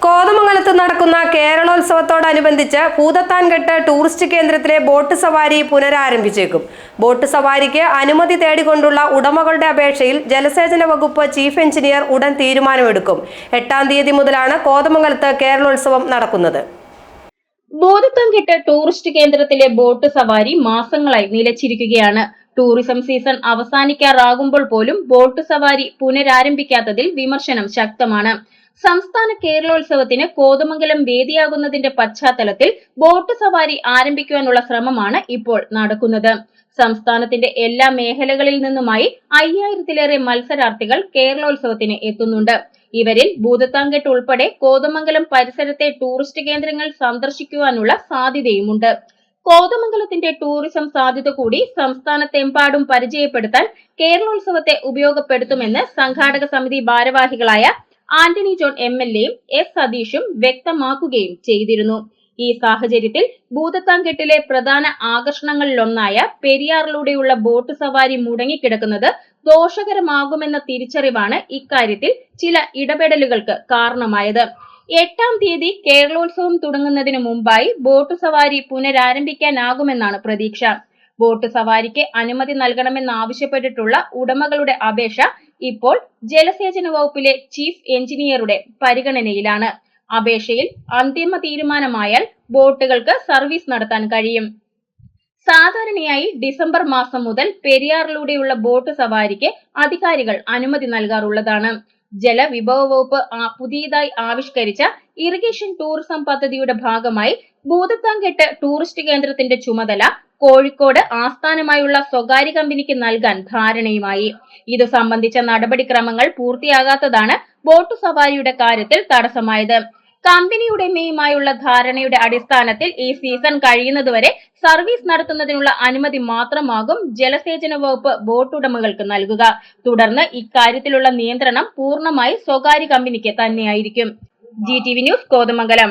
കോതമംഗലത്ത് നടക്കുന്ന കേരളോത്സവത്തോടനുബന്ധിച്ച് ഭൂതത്താൻകെട്ട് ടൂറിസ്റ്റ് കേന്ദ്രത്തിലെ ബോട്ട് സവാരി പുനരാരംഭിച്ചേക്കും. ബോട്ട് സവാരിക്ക് അനുമതി തേടിക്കൊണ്ടുള്ള ഉടമകളുടെ അപേക്ഷയിൽ ജലസേചന വകുപ്പ് ചീഫ് എഞ്ചിനീയർ ഉടൻ തീരുമാനമെടുക്കും. 8-ാം തീയതി മുതലാണ് കോതമംഗലത്ത് കേരളോത്സവം നടക്കുന്നത്. ഭൂതത്താൻകെട്ട് ടൂറിസ്റ്റ് കേന്ദ്രത്തിലെ ബോട്ട് സവാരി മാസങ്ങളായി നിലച്ചിരിക്കുകയാണ്. ടൂറിസം സീസൺ അവസാനിക്കാറാകുമ്പോൾ പോലും ബോട്ട് സവാരി പുനരാരംഭിക്കാത്തതിൽ വിമർശനം ശക്തമാണ്. സംസ്ഥാന കേരളോത്സവത്തിന് കോതമംഗലം വേദിയാകുന്നതിന്റെ പശ്ചാത്തലത്തിൽ ബോട്ട് സവാരി ആരംഭിക്കുവാനുള്ള ശ്രമമാണ് ഇപ്പോൾ നടക്കുന്നത്. സംസ്ഥാനത്തിന്റെ എല്ലാ മേഖലകളിൽ നിന്നുമായി 5000-ലേറെ മത്സരാർത്ഥികൾ കേരളോത്സവത്തിന് എത്തുന്നുണ്ട്. ഇവരിൽ ഭൂതത്താൻകെട്ട് ഉൾപ്പെടെ കോതമംഗലം പരിസരത്തെ ടൂറിസ്റ്റ് കേന്ദ്രങ്ങൾ സന്ദർശിക്കുവാനുള്ള സാധ്യതയുമുണ്ട്. കോതമംഗലത്തിന്റെ ടൂറിസം സാധ്യത കൂടി സംസ്ഥാനത്തെമ്പാടും പരിചയപ്പെടുത്താൻ കേരളോത്സവത്തെ ഉപയോഗപ്പെടുത്തുമെന്ന് സംഘാടക സമിതി ഭാരവാഹികളായ ആന്റണി ജോൺ MLAയും എസ് സതീഷും വ്യക്തമാക്കുകയും ചെയ്തിരുന്നു. ഈ സാഹചര്യത്തിൽ ഭൂതത്താൻകെട്ടിലെ പ്രധാന ആകർഷണങ്ങളിലൊന്നായ പെരിയാറിലൂടെയുള്ള ബോട്ട് സവാരി മുടങ്ങിക്കിടക്കുന്നത് ദോഷകരമാകുമെന്ന തിരിച്ചറിവാണ് ഇക്കാര്യത്തിൽ ചില ഇടപെടലുകൾക്ക് കാരണമായത്. 8-ാം തീയതി കേരളോത്സവം തുടങ്ങുന്നതിന് മുമ്പായി ബോട്ട് സവാരി പുനരാരംഭിക്കാനാകുമെന്നാണ് പ്രതീക്ഷ. ബോട്ട് സവാരിക്ക് അനുമതി നൽകണമെന്നാവശ്യപ്പെട്ടിട്ടുള്ള ഉടമകളുടെ അപേക്ഷ ഇപ്പോൾ ജലസേചന വകുപ്പിലെ ചീഫ് എഞ്ചിനീയറുടെ പരിഗണനയിലാണ്. അപേക്ഷയിൽ അന്തിമ തീരുമാനമായാൽ ബോട്ടുകൾക്ക് സർവീസ് നടത്താൻ കഴിയും. സാധാരണയായി ഡിസംബർ മാസം മുതൽ പെരിയാറിലൂടെയുള്ള ബോട്ട് സവാരിക്ക് അധികാരികൾ അനുമതി നൽകാറുള്ളതാണ്. ജലവിഭവ വകുപ്പ് പുതിയതായി ആവിഷ്കരിച്ച ഇറിഗേഷൻ ടൂറിസം പദ്ധതിയുടെ ഭാഗമായി ഭൂതത്താൻകെട്ട് ടൂറിസ്റ്റ് കേന്ദ്രത്തിന്റെ ചുമതല കോഴിക്കോട് ആസ്ഥാനമായുള്ള സ്വകാര്യ കമ്പനിക്ക് നൽകാൻ ധാരണയുമായി. ഇതു സംബന്ധിച്ച നടപടിക്രമങ്ങൾ പൂർത്തിയാകാത്തതാണ് ബോട്ട് സവാരിയുടെ കാര്യത്തിൽ തടസ്സമായത്. കമ്പനി ഉടമയുമായുള്ള ധാരണയുടെ അടിസ്ഥാനത്തിൽ ഈ സീസൺ കഴിയുന്നതുവരെ സർവീസ് നടത്തുന്നതിനുള്ള അനുമതി മാത്രമാകും ജലസേചന വകുപ്പ് ബോട്ട് ഉടമകൾക്ക് നൽകുക. തുടർന്ന് ഇക്കാര്യത്തിലുള്ള നിയന്ത്രണം പൂർണ്ണമായി സ്വകാര്യ കമ്പനിക്ക് തന്നെയായിരിക്കും. GTV news, Kothamangalam.